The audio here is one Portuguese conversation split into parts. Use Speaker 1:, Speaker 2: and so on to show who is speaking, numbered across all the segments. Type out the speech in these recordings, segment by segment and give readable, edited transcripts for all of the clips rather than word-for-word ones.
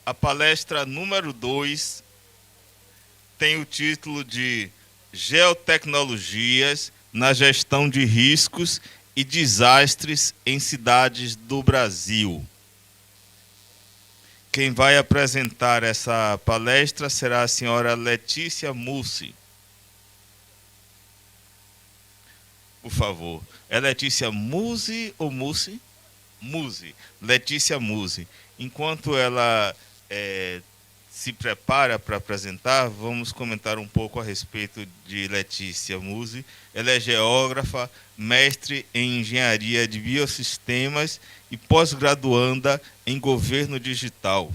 Speaker 1: A palestra número 2 tem o título de Geotecnologias na gestão de riscos e desastres em cidades do Brasil. Quem vai apresentar essa palestra será a senhora Letícia Mussi. Por favor. É Letícia Mussi ou Mussi? Mussi. Letícia Mussi. Enquanto ela se prepara para apresentar, vamos comentar um pouco a respeito de Letícia Mussi. Ela é geógrafa, mestre em engenharia de biosistemas e pós-graduanda em governo digital.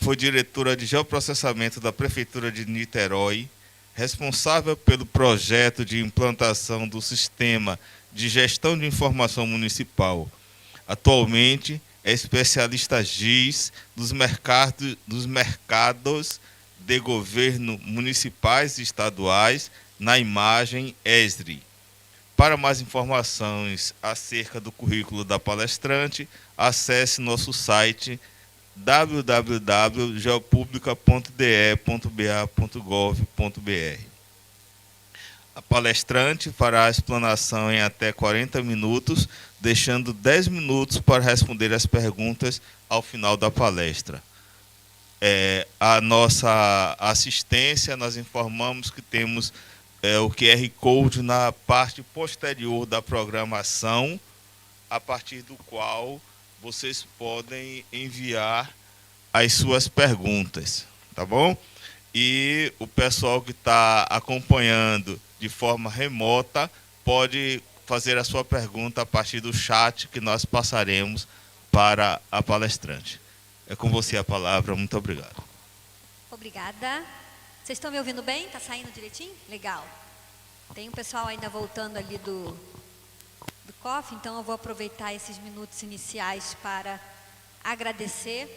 Speaker 1: Foi diretora de geoprocessamento da Prefeitura de Niterói, responsável pelo projeto de implantação do Sistema de Gestão de Informação Municipal. Atualmente, é especialista GIS dos mercados de governo municipais e estaduais na imagem ESRI. Para mais informações acerca do currículo da palestrante, acesse nosso site www.geopublica.de.ba.gov.br. A palestrante fará a explanação em até 40 minutos, deixando 10 minutos para responder as perguntas ao final da palestra. A nossa assistência, nós informamos que temos o QR Code na parte posterior da programação, a partir do qual vocês podem enviar as suas perguntas, tá bom? E o pessoal que está acompanhando de forma remota pode fazer a sua pergunta a partir do chat que nós passaremos para a palestrante. É com você a palavra, muito obrigado.
Speaker 2: Obrigada. Vocês estão me ouvindo bem? Está saindo direitinho? Legal. Tem um pessoal ainda voltando ali do COF, então eu vou aproveitar esses minutos iniciais para agradecer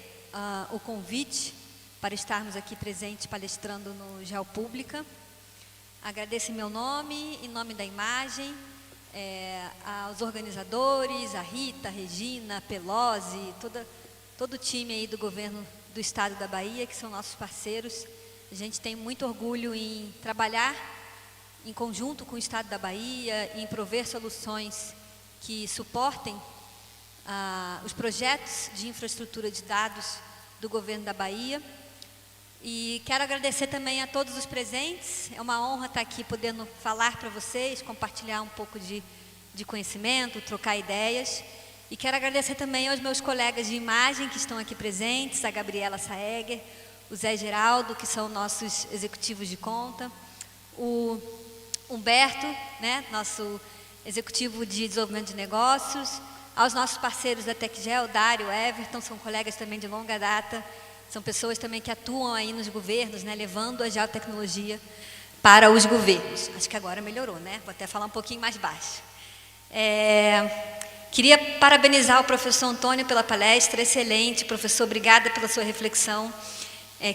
Speaker 2: o convite para estarmos aqui presentes palestrando no Geopública. Agradeço em meu nome, em nome da imagem, aos organizadores, a Rita, a Regina, a Pelosi, todo o time aí do governo do estado da Bahia, que são nossos parceiros. A gente tem muito orgulho em trabalhar em conjunto com o estado da Bahia, em prover soluções que suportem os projetos de infraestrutura de dados do governo da Bahia. E quero agradecer também a todos os presentes. É uma honra estar aqui podendo falar para vocês, compartilhar um pouco de conhecimento, trocar ideias. E quero agradecer também aos meus colegas de imagem que estão aqui presentes, a Gabriela Saeger, o Zé Geraldo, que são nossos executivos de conta, o Humberto, né, nosso executivo de desenvolvimento de negócios, aos nossos parceiros da TecGel, Dário, Everton, são colegas também de longa data, são pessoas também que atuam aí nos governos, né, levando a geotecnologia para os governos. Acho que agora melhorou, né? Vou até falar um pouquinho mais baixo. Queria parabenizar o professor Antônio pela palestra, excelente, professor, obrigada pela sua reflexão.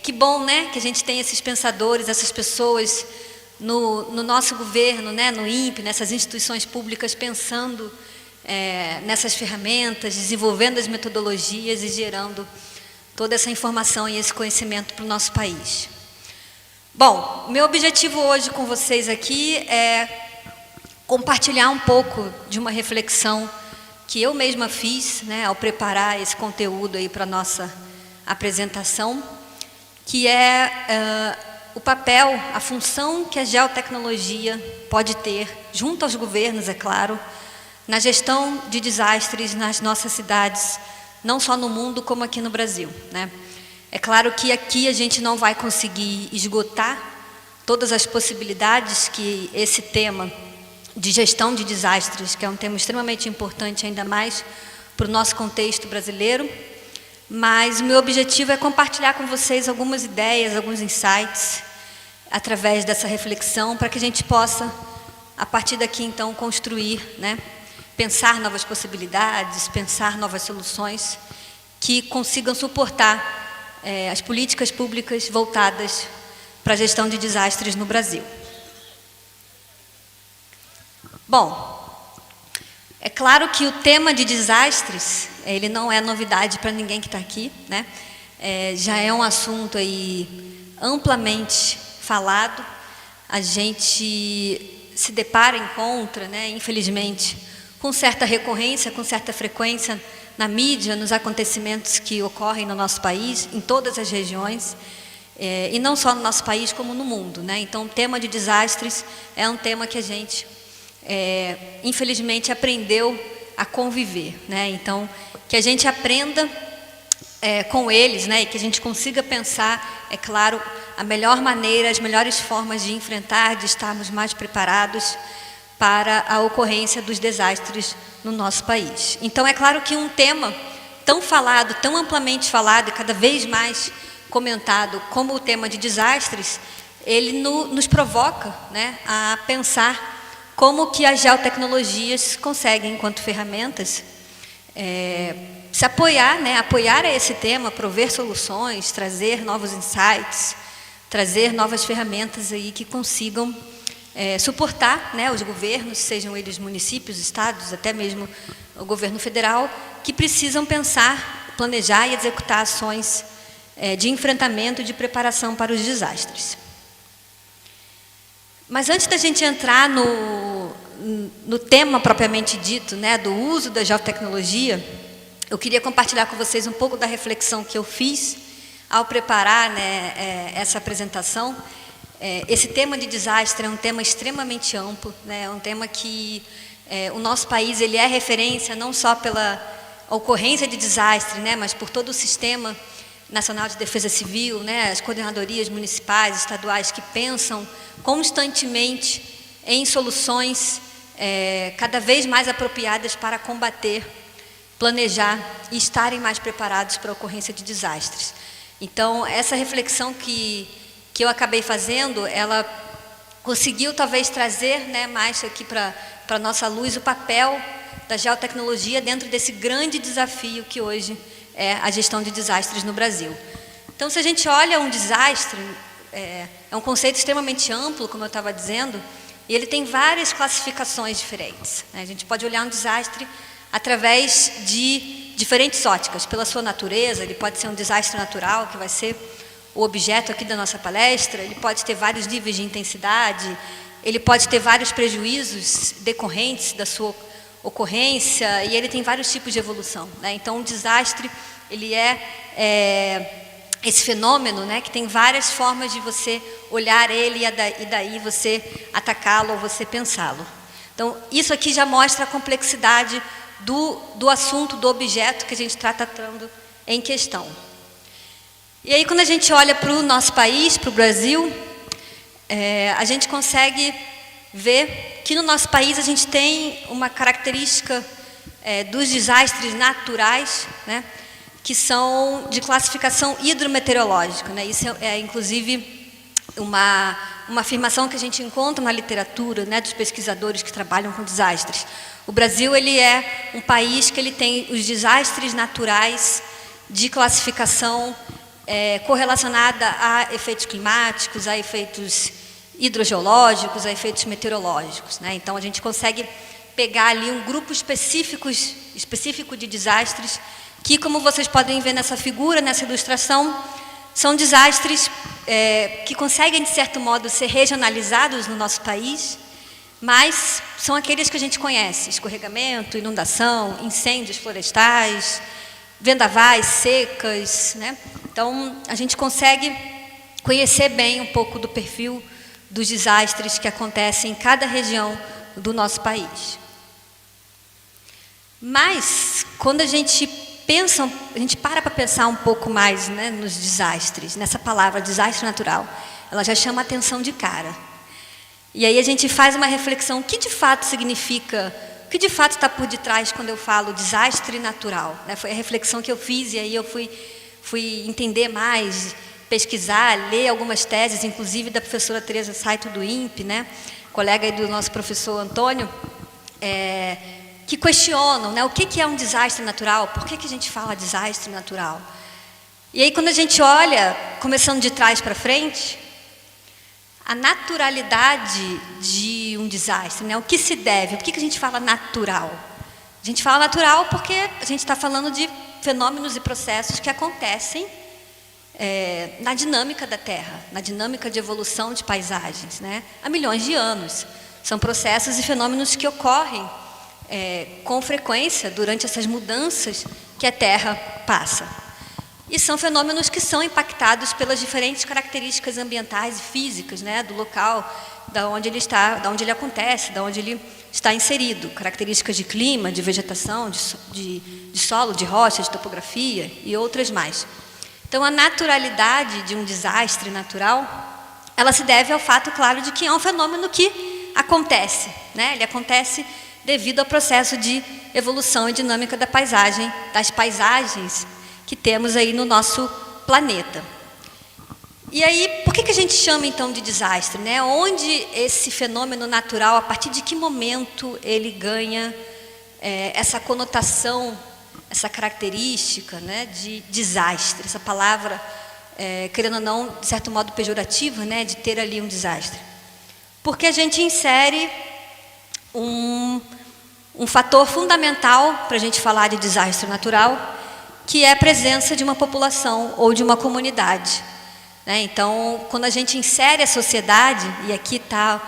Speaker 2: Que bom, né, que a gente tem esses pensadores, essas pessoas no nosso governo, né, no INPE, nessas instituições públicas, pensando nessas ferramentas, desenvolvendo as metodologias e gerando toda essa informação e esse conhecimento para o nosso país. Bom, meu objetivo hoje com vocês aqui é compartilhar um pouco de uma reflexão que eu mesma fiz, né, ao preparar esse conteúdo aí para a nossa apresentação, que é o papel, a função que a geotecnologia pode ter, junto aos governos, é claro, na gestão de desastres nas nossas cidades, não só no mundo, como aqui no Brasil, né? É claro que aqui a gente não vai conseguir esgotar todas as possibilidades que esse tema de gestão de desastres, que é um tema extremamente importante, ainda mais para o nosso contexto brasileiro, mas o meu objetivo é compartilhar com vocês algumas ideias, alguns insights, através dessa reflexão, para que a gente possa, a partir daqui, então, construir, né, pensar novas possibilidades, pensar novas soluções que consigam suportar as políticas públicas voltadas para a gestão de desastres no Brasil. Bom, é claro que o tema de desastres, ele não é novidade para ninguém que está aqui, né? já é um assunto aí amplamente falado. A gente se depara, encontra, né, infelizmente, com certa recorrência, com certa frequência na mídia, nos acontecimentos que ocorrem no nosso país, em todas as regiões, e não só no nosso país, como no mundo, né? Então, o tema de desastres é um tema que a gente, infelizmente, aprendeu a conviver, né? Então, que a gente aprenda com eles, né? E que a gente consiga pensar, é claro, a melhor maneira, as melhores formas de enfrentar, de estarmos mais preparados para a ocorrência dos desastres no nosso país. Então, é claro que um tema tão falado, tão amplamente falado e cada vez mais comentado como o tema de desastres, ele nos provoca, né, a pensar como que as geotecnologias conseguem, enquanto ferramentas, se apoiar, né, apoiar a esse tema, prover soluções, trazer novos insights, trazer novas ferramentas aí que consigam suportar, né, os governos, sejam eles municípios, estados, até mesmo o governo federal, que precisam pensar, planejar e executar ações de enfrentamento e de preparação para os desastres. Mas antes da gente entrar no tema propriamente dito, né, do uso da geotecnologia, eu queria compartilhar com vocês um pouco da reflexão que eu fiz ao preparar, né, essa apresentação. Esse tema de desastre é um tema extremamente amplo, né, é um tema que o nosso país ele é referência não só pela ocorrência de desastre, né, mas por todo o sistema nacional de defesa civil, né, as coordenadorias municipais, estaduais que pensam constantemente em soluções cada vez mais apropriadas para combater, planejar e estarem mais preparados para a ocorrência de desastres. Então, essa reflexão que eu acabei fazendo, ela conseguiu talvez trazer, né, mais aqui para a nossa luz o papel da geotecnologia dentro desse grande desafio que hoje é a gestão de desastres no Brasil. Então, se a gente olha um desastre, é um conceito extremamente amplo, como eu estava dizendo, e ele tem várias classificações diferentes, né? A gente pode olhar um desastre através de diferentes óticas, pela sua natureza. Ele pode ser um desastre natural, que vai ser o objeto aqui da nossa palestra, ele pode ter vários níveis de intensidade, ele pode ter vários prejuízos decorrentes da sua ocorrência, e ele tem vários tipos de evolução, né? Então, um desastre, ele esse fenômeno, né, que tem várias formas de você olhar ele e daí você atacá-lo ou você pensá-lo. Então, isso aqui já mostra a complexidade do assunto, do objeto que a gente está tratando em questão. E aí, quando a gente olha para o nosso país, para o Brasil, a gente consegue ver que no nosso país a gente tem uma característica dos desastres naturais, né, que são de classificação hidrometeorológica, né? Isso inclusive uma afirmação que a gente encontra na literatura, né, dos pesquisadores que trabalham com desastres. O Brasil ele é um país que ele tem os desastres naturais de classificação correlacionada a efeitos climáticos, a efeitos hidrogeológicos, a efeitos meteorológicos, né? Então, a gente consegue pegar ali um grupo específico de desastres que, como vocês podem ver nessa figura, nessa ilustração, são desastres que conseguem, de certo modo, ser regionalizados no nosso país, mas são aqueles que a gente conhece: escorregamento, inundação, incêndios florestais, vendavais, secas, né? Então, a gente consegue conhecer bem um pouco do perfil dos desastres que acontecem em cada região do nosso país. Mas, quando a gente para pensar um pouco mais, né, nos desastres, nessa palavra desastre natural, ela já chama a atenção de cara. E aí a gente faz uma reflexão: o que de fato significa, o que de fato está por detrás quando eu falo desastre natural, né? Foi a reflexão que eu fiz, e aí eu fui entender mais, pesquisar, ler algumas teses, inclusive da professora Tereza Saito do INPE, né, colega aí do nosso professor Antônio, que questionam, né, o que é um desastre natural, por que a gente fala desastre natural. E aí, quando a gente olha, começando de trás para frente, a naturalidade de um desastre, né, o que se deve, por que a gente fala natural? A gente fala natural porque a gente está falando de fenômenos e processos que acontecem na dinâmica da Terra, na dinâmica de evolução de paisagens, né? Há milhões de anos. São processos e fenômenos que ocorrem com frequência durante essas mudanças que a Terra passa. E são fenômenos que são impactados pelas diferentes características ambientais e físicas, né, do local, da onde ele está, da onde ele acontece, da onde ele está inserido. Características de clima, de vegetação, de solo, de rocha, de topografia e outras mais. Então, a naturalidade de um desastre natural, ela se deve ao fato, claro, de que é um fenômeno que acontece, né? Ele acontece devido ao processo de evolução e dinâmica da paisagem, das paisagens que temos aí no nosso planeta. E aí, por que a gente chama então de desastre, né? Onde esse fenômeno natural, a partir de que momento ele ganha essa conotação, essa característica, né, de desastre? Essa palavra, querendo ou não, de certo modo pejorativa, né, de ter ali um desastre. Porque a gente insere um fator fundamental para a gente falar de desastre natural, que é a presença de uma população ou de uma comunidade, né? Então, quando a gente insere a sociedade, e aqui está,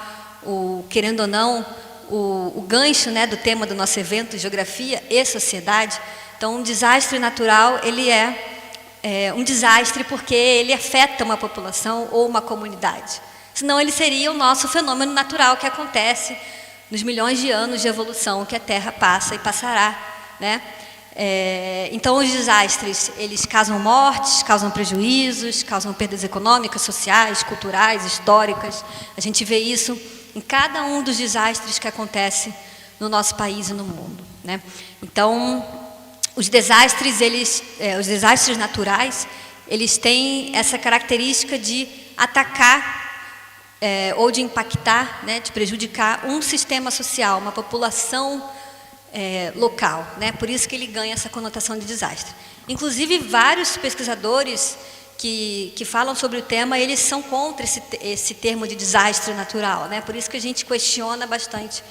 Speaker 2: querendo ou não, o gancho, né, do tema do nosso evento, geografia e sociedade. Então, um desastre natural, ele é um desastre porque ele afeta uma população ou uma comunidade. Senão ele seria o nosso fenômeno natural que acontece nos milhões de anos de evolução que a Terra passa e passará, né? Então, os desastres, eles causam mortes, causam prejuízos, causam perdas econômicas, sociais, culturais, históricas. A gente vê isso em cada um dos desastres que acontece no nosso país e no mundo, né? Então, os desastres naturais, eles têm essa característica de atacar ou de impactar, né, de prejudicar um sistema social, uma população local, né? Por isso que ele ganha essa conotação de desastre. Inclusive, vários pesquisadores que falam sobre o tema, eles são contra esse termo de desastre natural, né? Por isso que a gente questiona bastante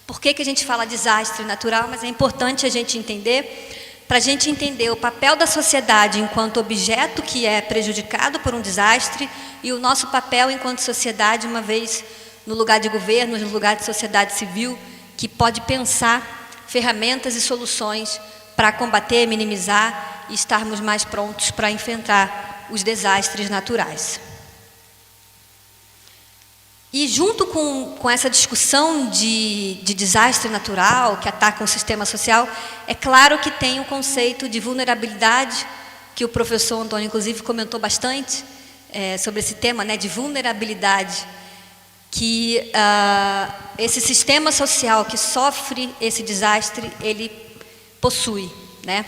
Speaker 2: por que a gente fala desastre natural, mas é importante a gente entender, para a gente entender o papel da sociedade enquanto objeto que é prejudicado por um desastre e o nosso papel enquanto sociedade, uma vez no lugar de governo, no lugar de sociedade civil, que pode pensar ferramentas e soluções para combater, minimizar e estarmos mais prontos para enfrentar os desastres naturais. E junto com essa discussão de desastre natural que ataca o sistema social, é claro que tem o conceito de vulnerabilidade, que o professor Antônio, inclusive, comentou bastante sobre esse tema, né, de vulnerabilidade, que esse sistema social que sofre esse desastre, ele possui, né?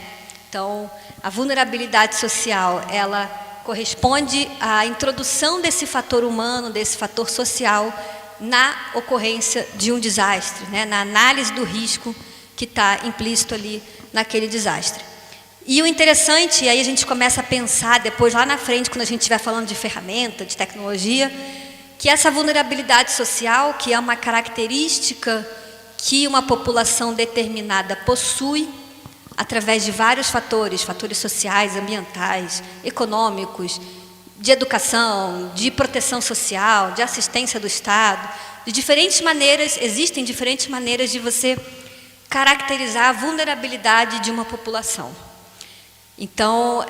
Speaker 2: Então, a vulnerabilidade social, ela corresponde à introdução desse fator humano, desse fator social, na ocorrência de um desastre, né? Na análise do risco que está implícito ali naquele desastre. E o interessante, e aí a gente começa a pensar depois, lá na frente, quando a gente estiver falando de ferramenta, de tecnologia, que essa vulnerabilidade social, que é uma característica que uma população determinada possui, através de vários fatores sociais, ambientais, econômicos, de educação, de proteção social, de assistência do Estado, de diferentes maneiras, existem diferentes maneiras de você caracterizar a vulnerabilidade de uma população. Então,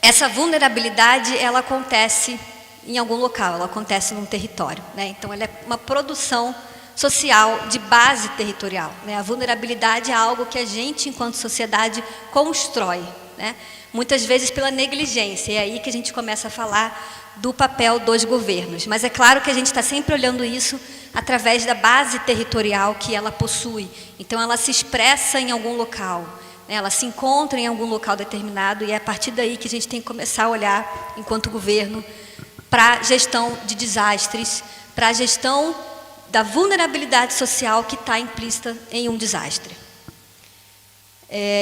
Speaker 2: essa vulnerabilidade, ela acontece em algum local, ela acontece num território, né? Então, ela é uma produção social de base territorial, né? A vulnerabilidade é algo que a gente, enquanto sociedade, constrói, né? Muitas vezes pela negligência, e é aí que a gente começa a falar do papel dos governos. Mas é claro que a gente está sempre olhando isso através da base territorial que ela possui. Então, ela se expressa em algum local, né? Ela se encontra em algum local determinado, e é a partir daí que a gente tem que começar a olhar, enquanto governo, para a gestão de desastres, para a gestão da vulnerabilidade social que está implícita em um desastre.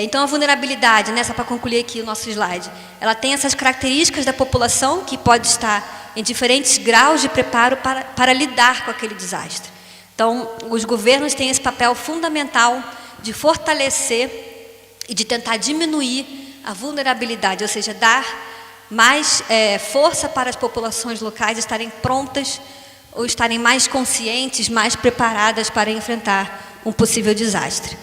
Speaker 2: Então, a vulnerabilidade, né, só para concluir aqui o nosso slide, ela tem essas características da população que pode estar em diferentes graus de preparo para lidar com aquele desastre. Então, os governos têm esse papel fundamental de fortalecer e de tentar diminuir a vulnerabilidade, ou seja, dar mais força para as populações locais estarem prontas ou estarem mais conscientes, mais preparadas para enfrentar um possível desastre.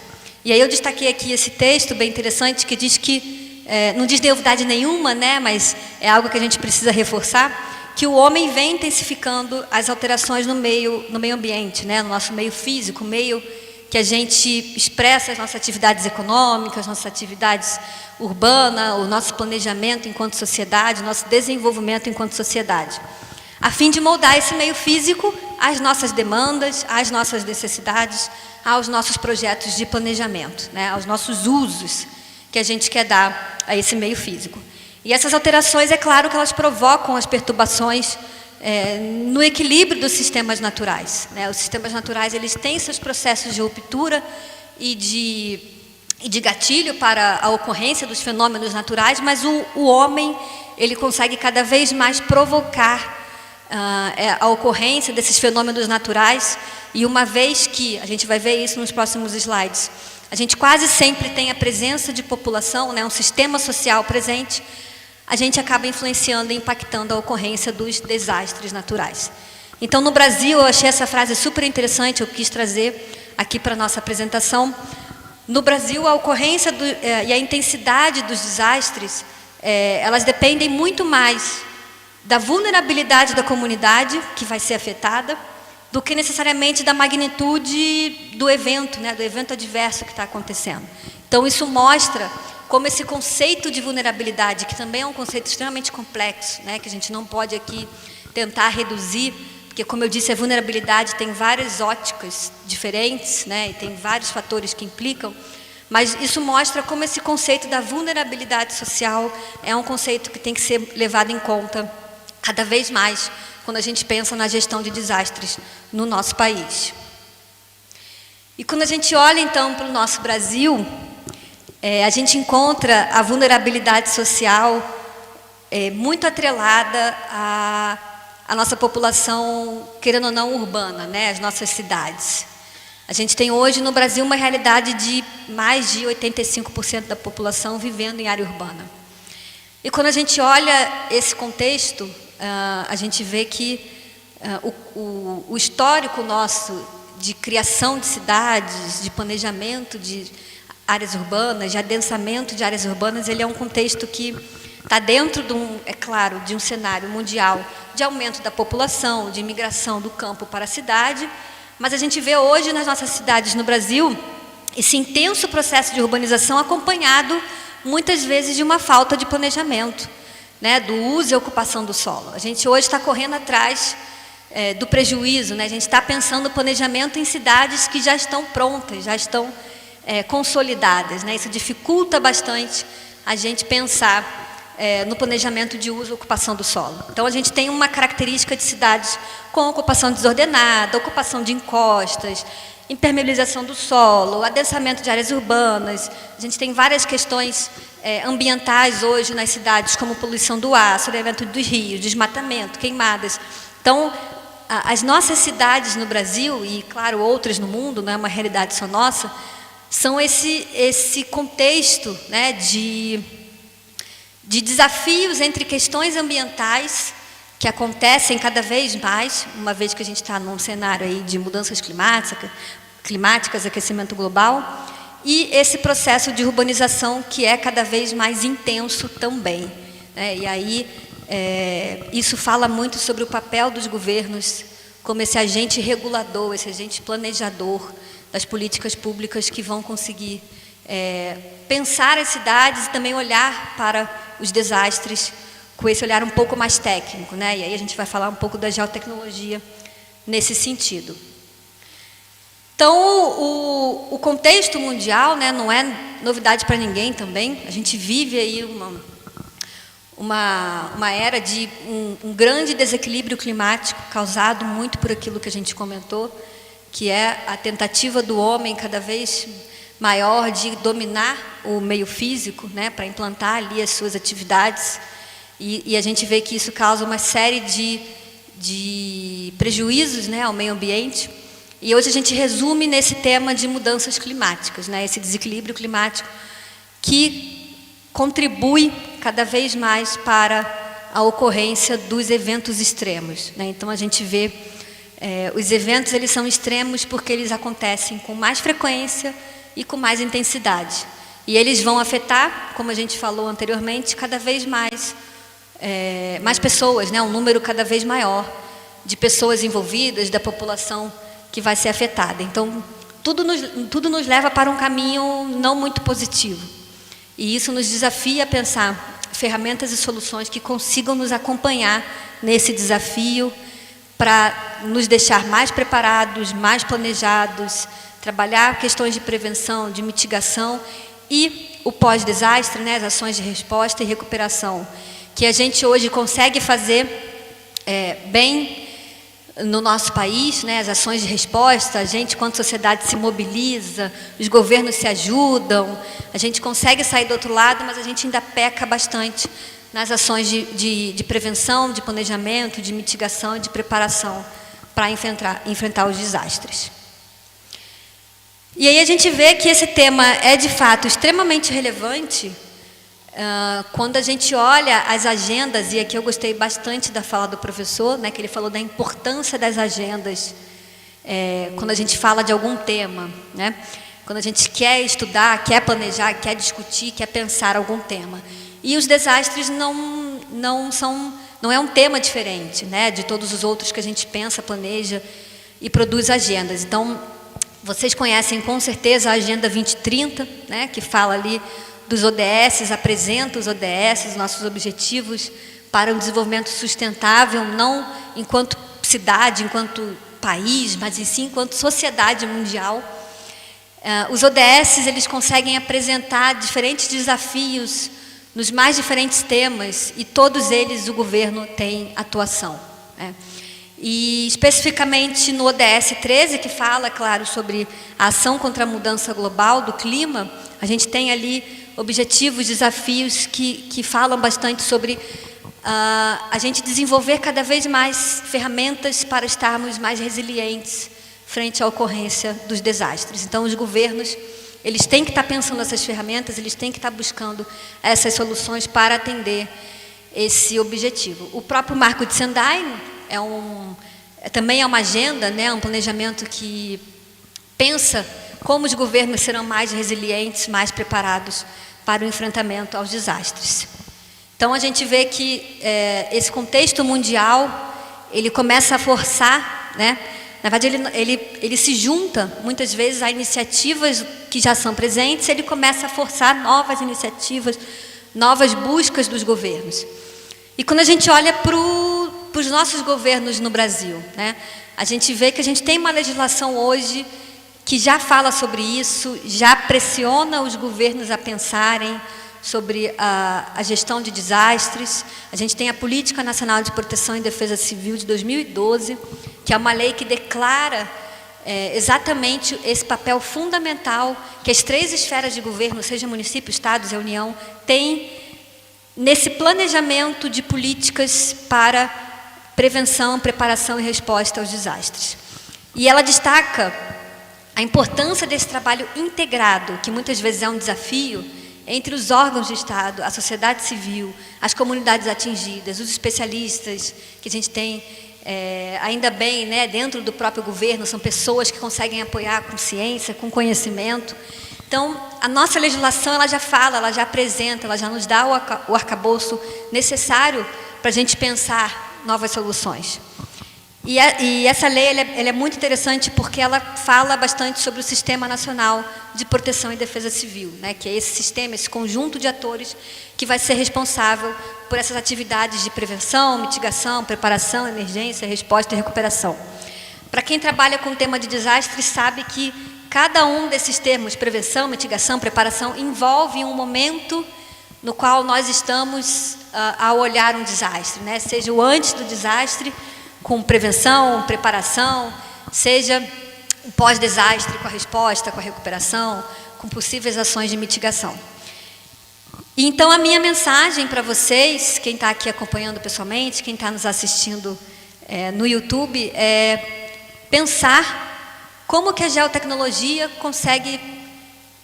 Speaker 2: E aí eu destaquei aqui esse texto bem interessante que diz que, não diz novidade nenhuma, né, mas é algo que a gente precisa reforçar, que o homem vem intensificando as alterações no meio ambiente, né, no nosso meio físico, meio que a gente expressa as nossas atividades econômicas, nossas atividades urbanas, o nosso planejamento enquanto sociedade, nosso desenvolvimento enquanto sociedade, a fim de moldar esse meio físico às nossas demandas, às nossas necessidades, aos nossos projetos de planejamento, né, aos nossos usos que a gente quer dar a esse meio físico. E essas alterações, é claro que elas provocam as perturbações no equilíbrio dos sistemas naturais, né? Os sistemas naturais, eles têm seus processos de ruptura e de gatilho para a ocorrência dos fenômenos naturais, mas o homem, ele consegue cada vez mais provocar a ocorrência desses fenômenos naturais, e uma vez que, a gente vai ver isso nos próximos slides, a gente quase sempre tem a presença de população, né, um sistema social presente, a gente acaba influenciando e impactando a ocorrência dos desastres naturais. Então, no Brasil, eu achei essa frase super interessante, eu quis trazer aqui para a nossa apresentação. No Brasil, a ocorrência e a intensidade dos desastres, elas dependem muito mais da vulnerabilidade da comunidade que vai ser afetada, do que necessariamente da magnitude do evento, né, do evento adverso que está acontecendo. Então, isso mostra como esse conceito de vulnerabilidade, que também é um conceito extremamente complexo, né, que a gente não pode aqui tentar reduzir, porque, como eu disse, a vulnerabilidade tem várias óticas diferentes, né, e tem vários fatores que implicam, mas isso mostra como esse conceito da vulnerabilidade social é um conceito que tem que ser levado em conta cada vez mais quando a gente pensa na gestão de desastres no nosso país. E quando a gente olha, então, para o nosso Brasil, a gente encontra a vulnerabilidade social muito atrelada à nossa população, querendo ou não, urbana, né, as nossas cidades. A gente tem hoje no Brasil uma realidade de mais de 85% da população vivendo em área urbana. E quando a gente olha esse contexto, a gente vê que o histórico nosso de criação de cidades, de planejamento de áreas urbanas, de adensamento de áreas urbanas, ele é um contexto que está dentro de um cenário mundial de aumento da população, de imigração do campo para a cidade, mas a gente vê hoje nas nossas cidades no Brasil esse intenso processo de urbanização acompanhado muitas vezes de uma falta de planejamento, né, do uso e ocupação do solo. A gente hoje está correndo atrás do prejuízo, né? A gente está pensando o planejamento em cidades que já estão prontas, já estão consolidadas, né? Isso dificulta bastante a gente pensar no planejamento de uso e ocupação do solo. Então, a gente tem uma característica de cidades com ocupação desordenada, ocupação de encostas, impermeabilização do solo, adensamento de áreas urbanas. A gente tem várias questões ambientais hoje nas cidades, como poluição do ar, soterramento dos rios, desmatamento, queimadas. Então, as nossas cidades no Brasil, e claro, outras no mundo, não é uma realidade só nossa, são esse contexto, né, de desafios entre questões ambientais que acontecem cada vez mais, uma vez que a gente está num cenário aí de mudanças climáticas, aquecimento global, e esse processo de urbanização que é cada vez mais intenso também, né? E aí isso fala muito sobre o papel dos governos como esse agente regulador, esse agente planejador das políticas públicas que vão conseguir pensar as cidades e também olhar para os desastres com esse olhar um pouco mais técnico, né? E aí a gente vai falar um pouco da geotecnologia nesse sentido. Então, o contexto mundial, né, não é novidade para ninguém também. A gente vive aí uma era de um grande desequilíbrio climático causado muito por aquilo que a gente comentou, que é a tentativa do homem cada vez maior de dominar o meio físico, né, para implantar ali as suas atividades, e a gente vê que isso causa uma série de prejuízos, né, ao meio ambiente, e hoje a gente resume nesse tema de mudanças climáticas, né, esse desequilíbrio climático que contribui cada vez mais para a ocorrência dos eventos extremos, né? Então a gente vê os eventos, eles são extremos porque eles acontecem com mais frequência e com mais intensidade. E eles vão afetar, como a gente falou anteriormente, cada vez mais pessoas, né? Um número cada vez maior de pessoas envolvidas, da população que vai ser afetada. Então, tudo nos leva para um caminho não muito positivo. E isso nos desafia a pensar ferramentas e soluções que consigam nos acompanhar nesse desafio, para nos deixar mais preparados, mais planejados, trabalhar questões de prevenção, de mitigação e o pós-desastre, né, as ações de resposta e recuperação, que a gente hoje consegue fazer bem no nosso país, né, as ações de resposta, a gente, quanto sociedade, se mobiliza, os governos se ajudam, a gente consegue sair do outro lado, mas a gente ainda peca bastante nas ações de prevenção, de planejamento, de mitigação e de preparação para enfrentar os desastres. E aí a gente vê que esse tema é, de fato, extremamente relevante quando a gente olha as agendas, e aqui eu gostei bastante da fala do professor, né, que ele falou da importância das agendas quando a gente fala de algum tema, né, quando a gente quer estudar, quer planejar, quer discutir, quer pensar algum tema. E os desastres não é um tema diferente, né, de todos os outros que a gente pensa, planeja e produz agendas. Então, vocês conhecem com certeza a Agenda 2030, né, que fala ali dos ODS, apresenta os ODS, os nossos objetivos para um desenvolvimento sustentável, não enquanto cidade, enquanto país, mas sim enquanto sociedade mundial. Os ODS, eles conseguem apresentar diferentes desafios nos mais diferentes temas, e todos eles o governo tem atuação, né? E especificamente no ODS 13, que fala, claro, sobre a ação contra a mudança global do clima, a gente tem ali objetivos, desafios que falam bastante sobre a gente desenvolver cada vez mais ferramentas para estarmos mais resilientes frente à ocorrência dos desastres. Então, os governos, eles têm que estar pensando nessas ferramentas, eles têm que estar buscando essas soluções para atender esse objetivo. O próprio Marco de Sendai também é uma agenda, né, um planejamento que pensa como os governos serão mais resilientes, mais preparados para o enfrentamento aos desastres. Então, a gente vê que esse contexto mundial, ele começa a forçar, né? Na verdade, ele se junta, muitas vezes, a iniciativas que já são presentes, ele começa a forçar novas iniciativas, novas buscas dos governos. E quando a gente olha para os nossos governos no Brasil, né, a gente vê que a gente tem uma legislação hoje que já fala sobre isso, já pressiona os governos a pensarem sobre a gestão de desastres. A gente tem a Política Nacional de Proteção e Defesa Civil de 2012, que é uma lei que declara exatamente esse papel fundamental que as 3 esferas de governo, seja município, estados e a União, têm nesse planejamento de políticas para prevenção, preparação e resposta aos desastres. E ela destaca a importância desse trabalho integrado, que muitas vezes é um desafio, entre os órgãos de Estado, a sociedade civil, as comunidades atingidas, os especialistas que a gente tem, ainda bem, né, dentro do próprio governo, são pessoas que conseguem apoiar com ciência, com conhecimento. Então, a nossa legislação, ela já fala, ela já apresenta, ela já nos dá o arcabouço necessário para a gente pensar novas soluções. E essa lei ela é muito interessante porque ela fala bastante sobre o Sistema Nacional de Proteção e Defesa Civil, né, que é esse sistema, esse conjunto de atores que vai ser responsável por essas atividades de prevenção, mitigação, preparação, emergência, resposta e recuperação. Para quem trabalha com o tema de desastre, sabe que cada um desses termos, prevenção, mitigação, preparação, envolve um momento no qual nós estamos a olhar um desastre, né, seja o antes do desastre, com prevenção, preparação, seja o pós-desastre com a resposta, com a recuperação, com possíveis ações de mitigação. E então a minha mensagem para vocês, quem está aqui acompanhando pessoalmente, quem está nos assistindo no YouTube, é pensar como que a geotecnologia consegue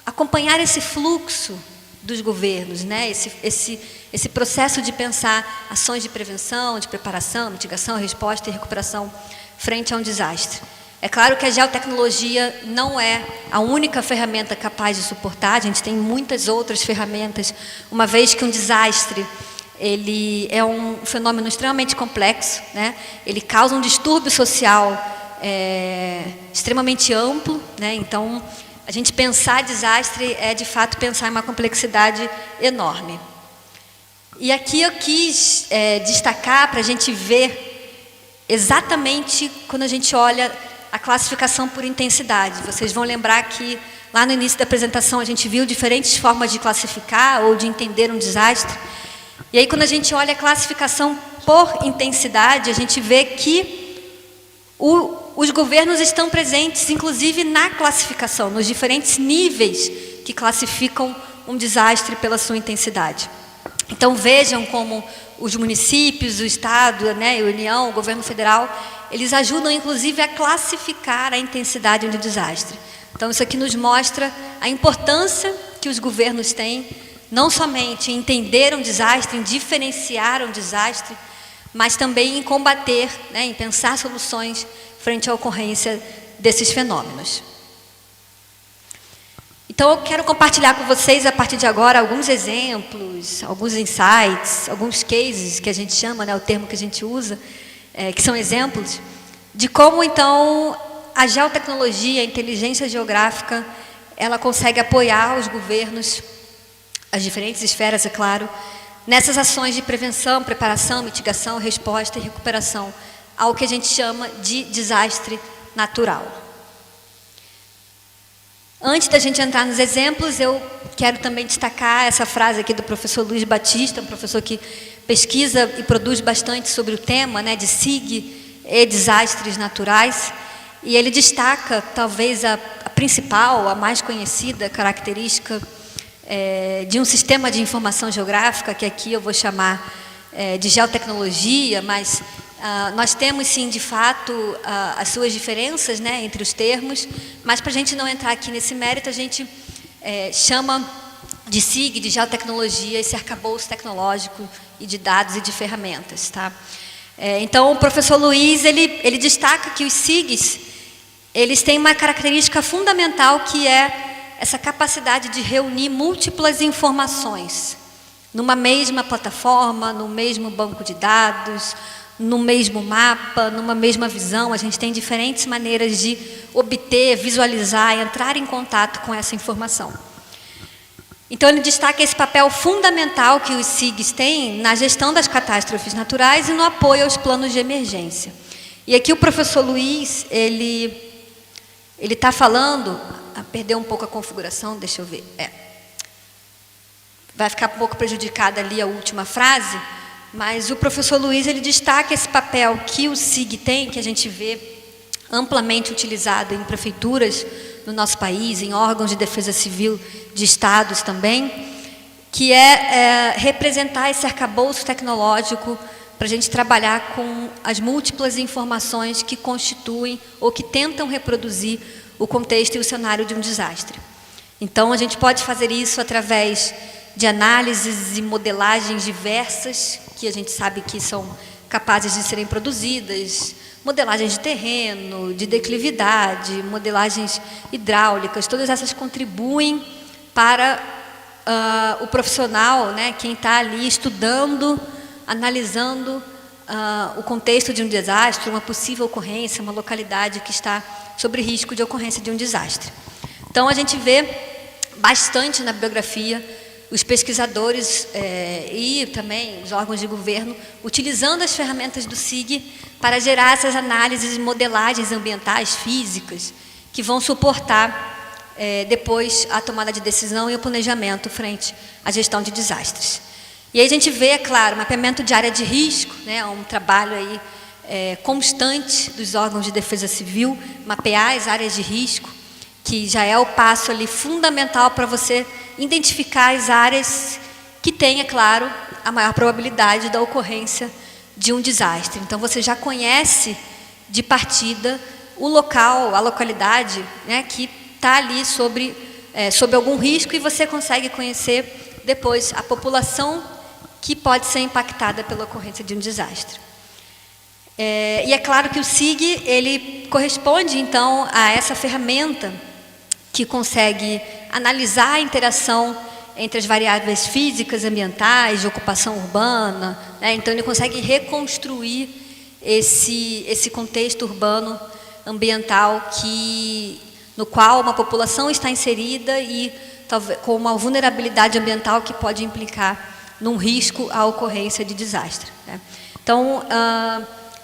Speaker 2: acompanhar esse fluxo dos governos, né? Esse processo de pensar ações de prevenção, de preparação, mitigação, resposta e recuperação frente a um desastre. É claro que a geotecnologia não é a única ferramenta capaz de suportar, a gente tem muitas outras ferramentas, uma vez que um desastre ele é um fenômeno extremamente complexo, né? Ele causa um distúrbio social extremamente amplo, né? Então, a gente pensar desastre é, de fato, pensar em uma complexidade enorme. E aqui eu quis destacar para a gente ver exatamente quando a gente olha a classificação por intensidade. Vocês vão lembrar que lá no início da apresentação a gente viu diferentes formas de classificar ou de entender um desastre. E aí, quando a gente olha a classificação por intensidade, a gente vê que os governos estão presentes, inclusive, na classificação, nos diferentes níveis que classificam um desastre pela sua intensidade. Então, vejam como os municípios, o Estado, né, a União, o governo federal, eles ajudam, inclusive, a classificar a intensidade do desastre. Então, isso aqui nos mostra a importância que os governos têm, não somente em entender um desastre, em diferenciar um desastre, mas também em combater, né, em pensar soluções frente à ocorrência desses fenômenos. Então, eu quero compartilhar com vocês, a partir de agora, alguns exemplos, alguns insights, alguns cases, que a gente chama, né, o termo que a gente usa, que são exemplos, de como, então, a geotecnologia, a inteligência geográfica, ela consegue apoiar os governos, as diferentes esferas, é claro, nessas ações de prevenção, preparação, mitigação, resposta e recuperação ao que a gente chama de desastre natural. Antes da gente entrar nos exemplos, eu quero também destacar essa frase aqui do professor Luiz Batista, um professor que pesquisa e produz bastante sobre o tema, né, de SIG e desastres naturais, e ele destaca talvez a principal, a mais conhecida característica de um sistema de informação geográfica, que aqui eu vou chamar de geotecnologia, mas nós temos sim, de fato, as suas diferenças, né, entre os termos, mas para a gente não entrar aqui nesse mérito, a gente chama de SIG, de geotecnologia, esse arcabouço tecnológico e de dados e de ferramentas. Tá? Então, o professor Luiz, ele destaca que os SIGs, eles têm uma característica fundamental, que é essa capacidade de reunir múltiplas informações numa mesma plataforma, no mesmo banco de dados, no mesmo mapa, numa mesma visão. A gente tem diferentes maneiras de obter, visualizar, entrar em contato com essa informação. Então, ele destaca esse papel fundamental que os SIGs têm na gestão das catástrofes naturais e no apoio aos planos de emergência. E aqui o professor Luiz, ele está falando, perdeu um pouco a configuração, deixa eu ver, vai ficar um pouco prejudicada ali a última frase, mas o professor Luiz, ele destaca esse papel que o SIG tem, que a gente vê amplamente utilizado em prefeituras no nosso país, em órgãos de defesa civil de estados também, que é representar esse arcabouço tecnológico para a gente trabalhar com as múltiplas informações que constituem ou que tentam reproduzir o contexto e o cenário de um desastre. Então, a gente pode fazer isso através de análises e modelagens diversas, que a gente sabe que são capazes de serem produzidas, modelagens de terreno, de declividade, modelagens hidráulicas, todas essas contribuem para o profissional, né, quem está ali estudando, analisando o contexto de um desastre, uma possível ocorrência, uma localidade que está sob risco de ocorrência de um desastre. Então, a gente vê bastante na bibliografia os pesquisadores e também os órgãos de governo utilizando as ferramentas do SIG para gerar essas análises e modelagens ambientais, físicas, que vão suportar depois a tomada de decisão e o planejamento frente à gestão de desastres. E aí a gente vê, é claro, mapeamento de área de risco, né, um trabalho aí constante dos órgãos de defesa civil, mapear as áreas de risco, que já é o passo ali fundamental para você identificar as áreas que têm, é claro, a maior probabilidade da ocorrência de um desastre. Então, você já conhece de partida o local, a localidade, né, que está ali sob algum risco, e você consegue conhecer depois a população que pode ser impactada pela ocorrência de um desastre. E é claro que o SIG, ele corresponde, então, a essa ferramenta que consegue analisar a interação entre as variáveis físicas, ambientais, de ocupação urbana, né? Então, ele consegue reconstruir esse contexto urbano, ambiental, no qual uma população está inserida e talvez, com uma vulnerabilidade ambiental que pode implicar num risco à ocorrência de desastre, né? Então,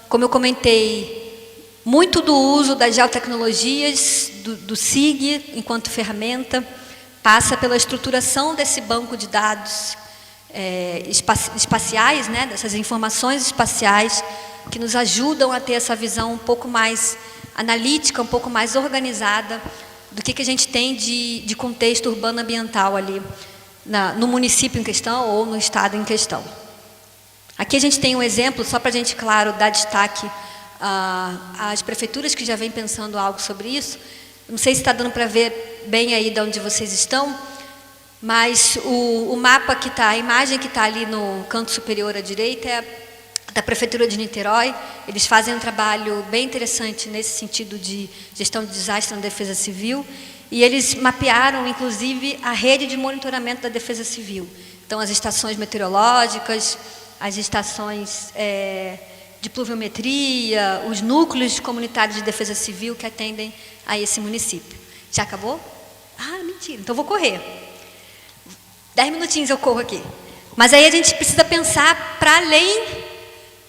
Speaker 2: como eu comentei, muito do uso das geotecnologias, do SIG, enquanto ferramenta, passa pela estruturação desse banco de dados espaciais, né, dessas informações espaciais, que nos ajudam a ter essa visão um pouco mais analítica, um pouco mais organizada do que a gente tem de contexto urbano ambiental ali, no município em questão ou no estado em questão. Aqui a gente tem um exemplo, só para a gente, claro, dar destaque às prefeituras que já vêm pensando algo sobre isso. Não sei se está dando para ver bem aí de onde vocês estão, mas o mapa que está, a imagem que está ali no canto superior à direita é da Prefeitura de Niterói. Eles fazem um trabalho bem interessante nesse sentido de gestão de desastre na Defesa Civil, e eles mapearam, inclusive, a rede de monitoramento da Defesa Civil. Então, as estações meteorológicas, as estações de pluviometria, os núcleos comunitários de Defesa Civil que atendem a esse município. Já acabou? Ah, mentira, então vou correr. 10 minutinhos eu corro aqui. Mas aí a gente precisa pensar para além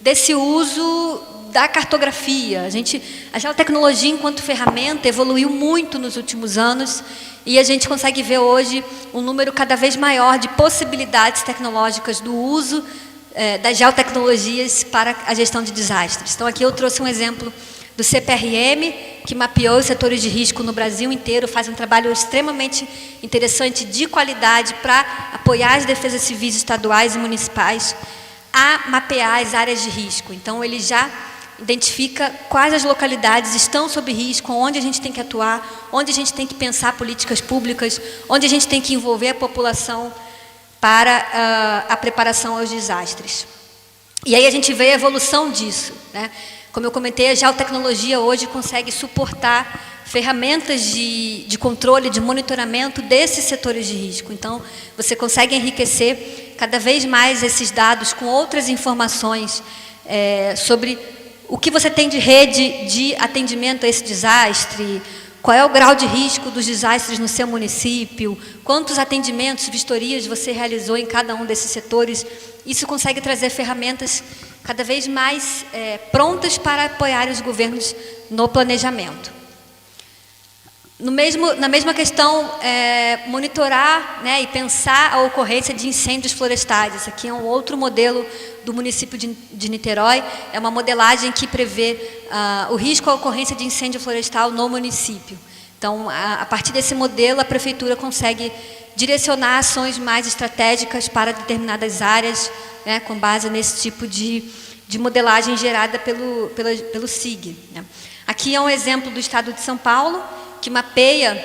Speaker 2: desse uso da cartografia. A geotecnologia, enquanto ferramenta, evoluiu muito nos últimos anos, e a gente consegue ver hoje um número cada vez maior de possibilidades tecnológicas do uso das geotecnologias para a gestão de desastres. Então, aqui eu trouxe um exemplo do CPRM, que mapeou os setores de risco no Brasil inteiro, faz um trabalho extremamente interessante, de qualidade, para apoiar as defesas civis estaduais e municipais a mapear as áreas de risco. Então, ele já identifica quais as localidades estão sob risco, onde a gente tem que atuar, onde a gente tem que pensar políticas públicas, onde a gente tem que envolver a população para a preparação aos desastres. E aí a gente vê a evolução disso, né? Como eu comentei, a geotecnologia hoje consegue suportar ferramentas de controle, de monitoramento desses setores de risco. Então, você consegue enriquecer cada vez mais esses dados com outras informações sobre o que você tem de rede de atendimento a esse desastre, qual é o grau de risco dos desastres no seu município, quantos atendimentos, vistorias você realizou em cada um desses setores. Isso consegue trazer ferramentas cada vez mais prontas para apoiar os governos no planejamento. Na mesma questão, monitorar, né, e pensar a ocorrência de incêndios florestais. Esse aqui é um outro modelo do município de Niterói. É uma modelagem que prevê o risco à ocorrência de incêndio florestal no município. Então, a partir desse modelo, a prefeitura consegue direcionar ações mais estratégicas para determinadas áreas, né, com base nesse tipo de modelagem gerada pelo SIG, né. Aqui é um exemplo do estado de São Paulo, que mapeia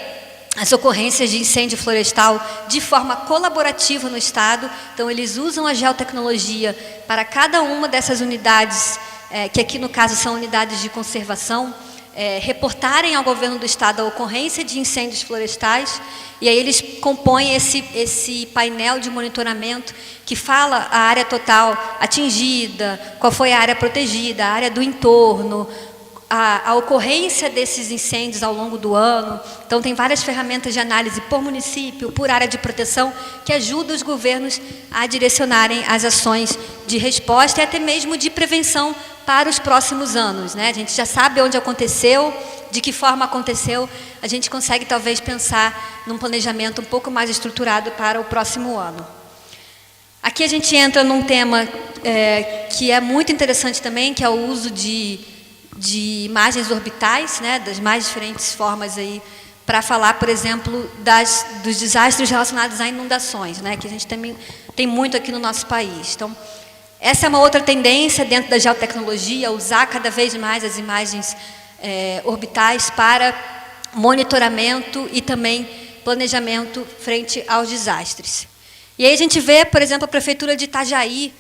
Speaker 2: as ocorrências de incêndio florestal de forma colaborativa no estado. Então, eles usam a geotecnologia para cada uma dessas unidades, que aqui no caso são unidades de conservação, reportarem ao governo do estado a ocorrência de incêndios florestais, e aí eles compõem esse painel de monitoramento que fala a área total atingida, qual foi a área protegida, a área do entorno, a ocorrência desses incêndios ao longo do ano. Então, tem várias ferramentas de análise por município, por área de proteção, que ajudam os governos a direcionarem as ações de resposta e até mesmo de prevenção para os próximos anos, né? A gente já sabe onde aconteceu, de que forma aconteceu, a gente consegue talvez pensar num planejamento um pouco mais estruturado para o próximo ano. Aqui a gente entra num tema que é muito interessante também, que é o uso de imagens orbitais, né, das mais diferentes formas aí, para falar, por exemplo, dos desastres relacionados a inundações, né, que a gente também tem muito aqui no nosso país. Então, essa é uma outra tendência dentro da geotecnologia, usar cada vez mais as imagens orbitais para monitoramento e também planejamento frente aos desastres. E aí a gente vê, por exemplo, a Prefeitura de Itajaí,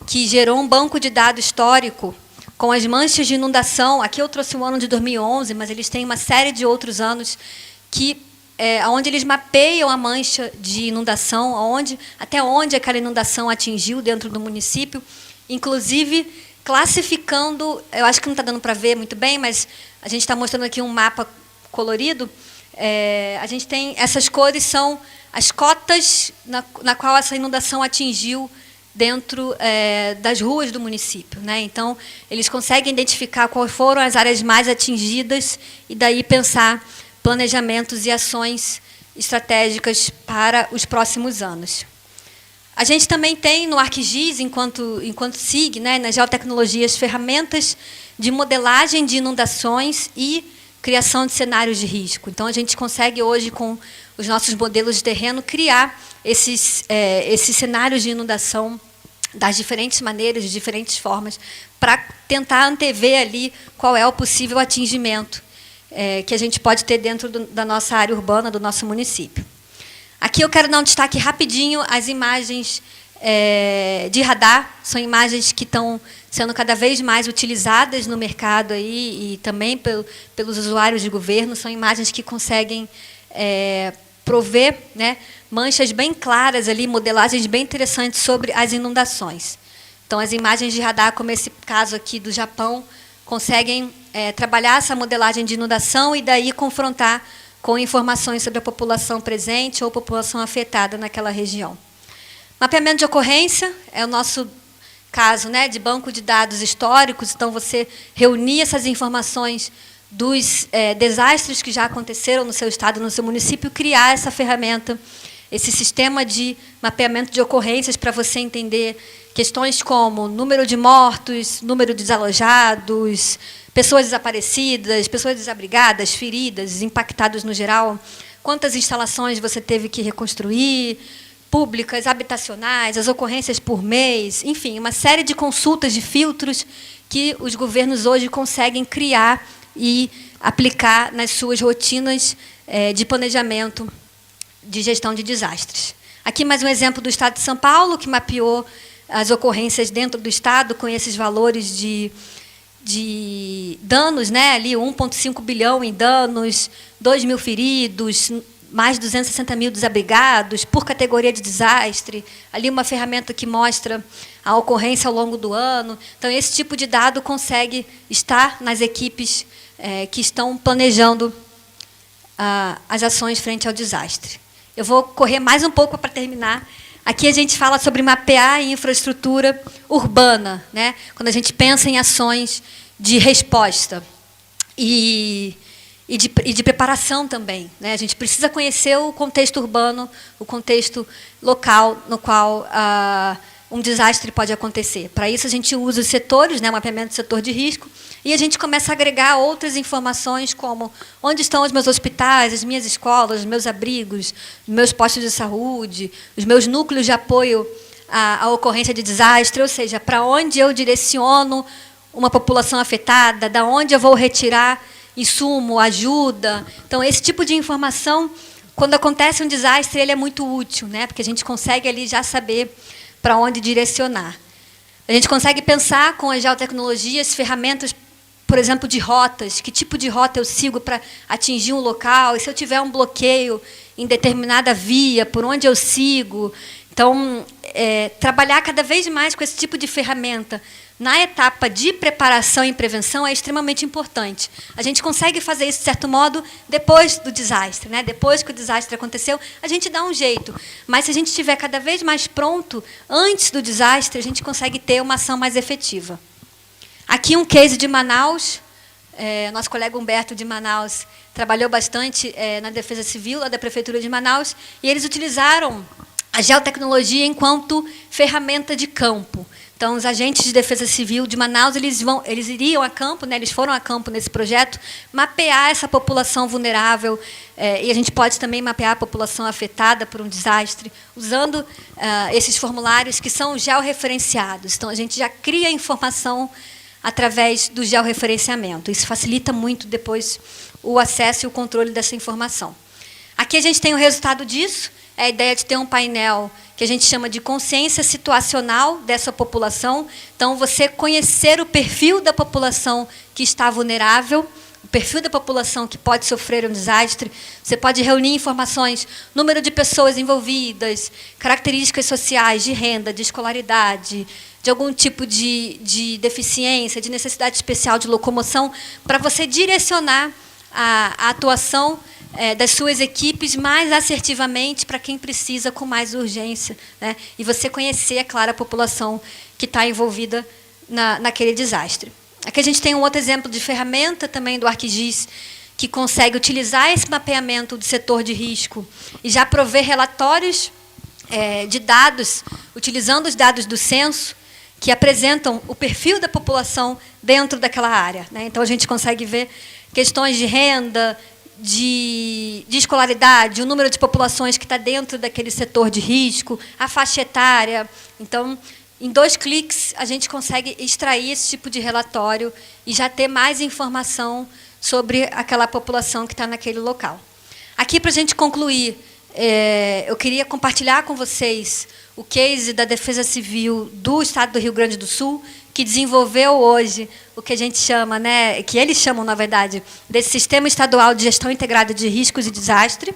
Speaker 2: que gerou um banco de dados histórico com as manchas de inundação. Aqui eu trouxe o ano de 2011, mas eles têm uma série de outros anos onde eles mapeiam a mancha de inundação, até onde aquela inundação atingiu dentro do município, inclusive classificando, eu acho que não está dando para ver muito bem, mas a gente está mostrando aqui um mapa colorido. A gente tem, essas cores são as cotas na qual essa inundação atingiu dentro das ruas do município, né? Então, eles conseguem identificar quais foram as áreas mais atingidas e daí pensar planejamentos e ações estratégicas para os próximos anos. A gente também tem no ArcGIS, enquanto SIG, né, nas geotecnologias, ferramentas de modelagem de inundações e criação de cenários de risco. Então, a gente consegue hoje, com os nossos modelos de terreno, criar esses cenários de inundação das diferentes maneiras, de diferentes formas, para tentar antever ali qual é o possível atingimento que a gente pode ter dentro da nossa área urbana, do nosso município. Aqui eu quero dar um destaque rapidinho às imagens de radar. São imagens que estão sendo cada vez mais utilizadas no mercado aí, e também pelos usuários de governo. São imagens que conseguem prover, né, manchas bem claras ali, modelagens bem interessantes sobre as inundações. Então, as imagens de radar, como esse caso aqui do Japão, conseguem trabalhar essa modelagem de inundação e daí confrontar com informações sobre a população presente ou população afetada naquela região. Mapeamento de ocorrência é o nosso caso, né, de banco de dados históricos. Então, você reunir essas informações dos desastres que já aconteceram no seu estado, no seu município, criar essa ferramenta, esse sistema de mapeamento de ocorrências para você entender questões como número de mortos, número de desalojados, pessoas desaparecidas, pessoas desabrigadas, feridas, impactados no geral, quantas instalações você teve que reconstruir, públicas, habitacionais, as ocorrências por mês, enfim, uma série de consultas, de filtros que os governos hoje conseguem criar e aplicar nas suas rotinas de planejamento de gestão de desastres. Aqui mais um exemplo do Estado de São Paulo, que mapeou as ocorrências dentro do Estado com esses valores de danos, né? Ali 1,5 bilhão em danos, 2 mil feridos, mais 260 mil desabrigados por categoria de desastre. Ali uma ferramenta que mostra a ocorrência ao longo do ano. Então, esse tipo de dado consegue estar nas equipes que estão planejando as ações frente ao desastre. Eu vou correr mais um pouco para terminar. Aqui a gente fala sobre mapear a infraestrutura urbana, né? Quando a gente pensa em ações de resposta e de preparação também, né? A gente precisa conhecer o contexto urbano, o contexto local no qual um desastre pode acontecer. Para isso, a gente usa os setores, né, o mapeamento do setor de risco, e a gente começa a agregar outras informações, como onde estão os meus hospitais, as minhas escolas, os meus abrigos, os meus postos de saúde, os meus núcleos de apoio à ocorrência de desastre, ou seja, para onde eu direciono uma população afetada, da onde eu vou retirar insumo, ajuda. Então, esse tipo de informação, quando acontece um desastre, ele é muito útil, né, porque a gente consegue ali já saber para onde direcionar. A gente consegue pensar com as geotecnologias ferramentas, por exemplo, de rotas, que tipo de rota eu sigo para atingir um local, e se eu tiver um bloqueio em determinada via, por onde eu sigo. Então, trabalhar cada vez mais com esse tipo de ferramenta na etapa de preparação e prevenção é extremamente importante. A gente consegue fazer isso, de certo modo, depois do desastre, né? Depois que o desastre aconteceu, a gente dá um jeito. Mas, se a gente estiver cada vez mais pronto, antes do desastre, a gente consegue ter uma ação mais efetiva. Aqui um case de Manaus. Nosso colega Humberto, de Manaus, trabalhou bastante na Defesa Civil, lá da Prefeitura de Manaus, e eles utilizaram a geotecnologia enquanto ferramenta de campo. Então, os agentes de defesa civil de Manaus, eles iriam a campo, né, eles foram a campo nesse projeto, mapear essa população vulnerável, e a gente pode também mapear a população afetada por um desastre, usando esses formulários que são georreferenciados. Então, a gente já cria informação através do georreferenciamento. Isso facilita muito depois o acesso e o controle dessa informação. Aqui a gente tem o resultado disso. é a ideia de ter um painel que a gente chama de consciência situacional dessa população. Então, você conhecer o perfil da população que está vulnerável, o perfil da população que pode sofrer um desastre. Você pode reunir informações, número de pessoas envolvidas, características sociais, de renda, de escolaridade, de algum tipo de deficiência, de necessidade especial de locomoção, para você direcionar a atuação das suas equipes mais assertivamente para quem precisa com mais urgência, né? E você conhecer, é claro, a população que está envolvida naquele desastre. Aqui a gente tem um outro exemplo de ferramenta também do ArcGIS, que consegue utilizar esse mapeamento do setor de risco e já prover relatórios de dados, utilizando os dados do censo, que apresentam o perfil da população dentro daquela área, né? Então, a gente consegue ver questões de renda, de escolaridade, o número de populações que está dentro daquele setor de risco, a faixa etária. Então, em 2 cliques, a gente consegue extrair esse tipo de relatório e já ter mais informação sobre aquela população que está naquele local. Aqui, para a gente concluir, eu queria compartilhar com vocês o case da Defesa Civil do Estado do Rio Grande do Sul, que desenvolveu hoje o que a gente chama, né, que eles chamam, na verdade, desse Sistema Estadual de Gestão Integrada de Riscos e Desastre.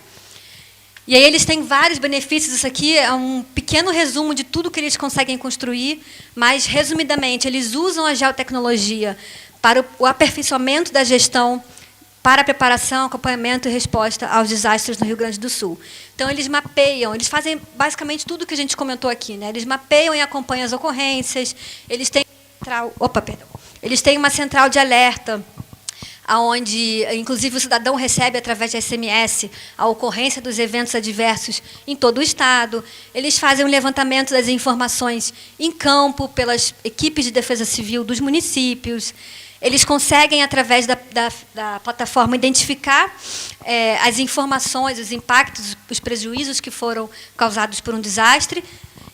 Speaker 2: E aí eles têm vários benefícios. Isso aqui é um pequeno resumo de tudo que eles conseguem construir, mas, resumidamente, eles usam a geotecnologia para o aperfeiçoamento da gestão, para a preparação, acompanhamento e resposta aos desastres no Rio Grande do Sul. Então, eles mapeiam, eles fazem basicamente tudo que a gente comentou aqui, né? Eles mapeiam e acompanham as ocorrências, eles têm uma central de alerta, onde, inclusive, o cidadão recebe, através de SMS, a ocorrência dos eventos adversos em todo o Estado. Eles fazem um levantamento das informações em campo pelas equipes de defesa civil dos municípios. Eles conseguem, através da plataforma, identificar as informações, os impactos, os prejuízos que foram causados por um desastre,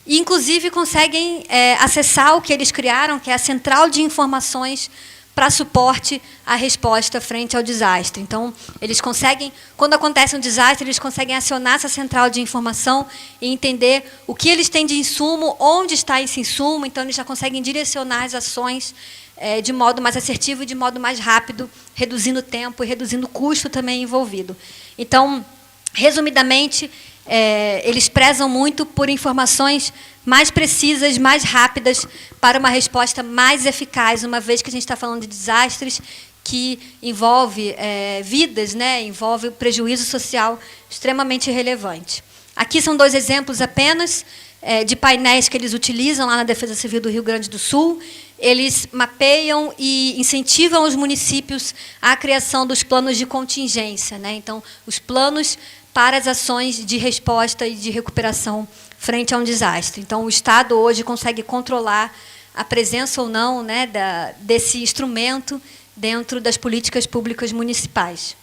Speaker 2: e, inclusive, conseguem acessar o que eles criaram, que é a central de informações para suporte à resposta frente ao desastre. Então, eles conseguem, quando acontece um desastre, eles conseguem acionar essa central de informação e entender o que eles têm de insumo, onde está esse insumo. Então, eles já conseguem direcionar as ações de modo mais assertivo e de modo mais rápido, reduzindo o tempo e reduzindo o custo também envolvido. Então, resumidamente, eles prezam muito por informações mais precisas, mais rápidas, para uma resposta mais eficaz, uma vez que a gente está falando de desastres que envolve vidas, né, envolve prejuízo social extremamente relevante. Aqui são 2 exemplos apenas de painéis que eles utilizam lá na Defesa Civil do Rio Grande do Sul. Eles mapeiam e incentivam os municípios à criação dos planos de contingência, né? Então, os planos para as ações de resposta e de recuperação frente a um desastre. Então, o Estado hoje consegue controlar a presença ou não, né, desse instrumento dentro das políticas públicas municipais.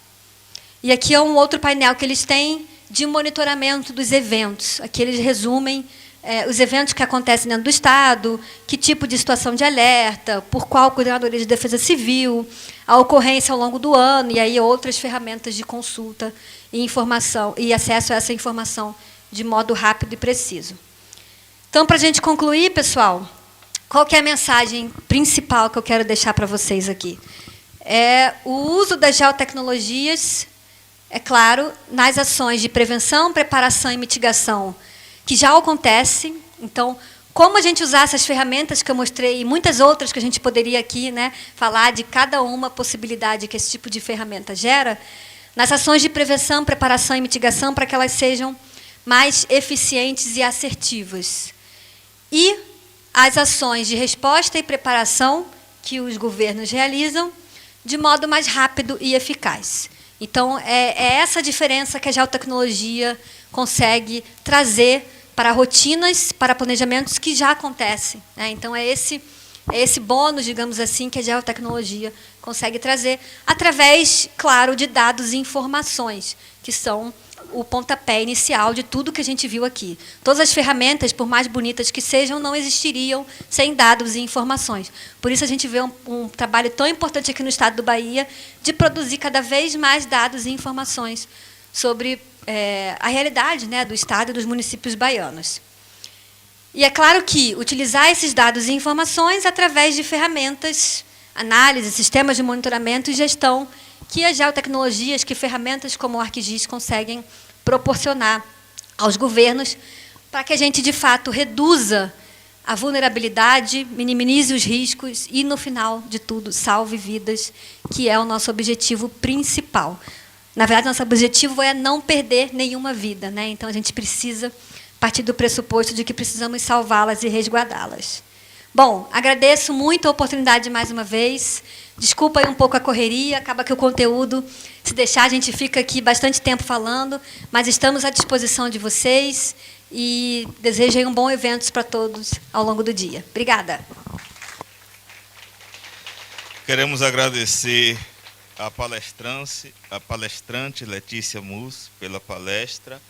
Speaker 2: E aqui é um outro painel que eles têm de monitoramento dos eventos. Aqui eles resumem os eventos que acontecem dentro do Estado, que tipo de situação de alerta, por qual coordenadoria de defesa civil, a ocorrência ao longo do ano, e aí outras ferramentas de consulta e informação e acesso a essa informação de modo rápido e preciso. Então, para a gente concluir, pessoal, qual que é a mensagem principal que eu quero deixar para vocês aqui? É o uso das geotecnologias, é claro, nas ações de prevenção, preparação e mitigação, que já acontece. Então, como a gente usar essas ferramentas que eu mostrei e muitas outras que a gente poderia aqui, né, falar de cada uma possibilidade que esse tipo de ferramenta gera, nas ações de prevenção, preparação e mitigação, para que elas sejam mais eficientes e assertivas. E as ações de resposta e preparação que os governos realizam de modo mais rápido e eficaz. Então, é essa a diferença que a geotecnologia consegue trazer para rotinas, para planejamentos que já acontecem, né? Então, é esse bônus, digamos assim, que a geotecnologia consegue trazer, através, claro, de dados e informações, que são o pontapé inicial de tudo que a gente viu aqui. Todas as ferramentas, por mais bonitas que sejam, não existiriam sem dados e informações. Por isso, a gente vê um trabalho tão importante aqui no Estado do Bahia de produzir cada vez mais dados e informações sobre a realidade, né, do Estado e dos municípios baianos. E é claro que utilizar esses dados e informações através de ferramentas, análise, sistemas de monitoramento e gestão que as geotecnologias, que ferramentas como o ArcGIS conseguem proporcionar aos governos para que a gente, de fato, reduza a vulnerabilidade, minimize os riscos e, no final de tudo, salve vidas, que é o nosso objetivo principal. Na verdade, nosso objetivo é não perder nenhuma vida, né? Então, a gente precisa partir do pressuposto de que precisamos salvá-las e resguardá-las. Bom, agradeço muito a oportunidade mais uma vez. Desculpa aí um pouco a correria, acaba que o conteúdo, se deixar, a gente fica aqui bastante tempo falando, mas estamos à disposição de vocês e desejo aí um bom evento para todos ao longo do dia. Obrigada.
Speaker 1: Queremos agradecer a palestrante Letícia Mus pela palestra.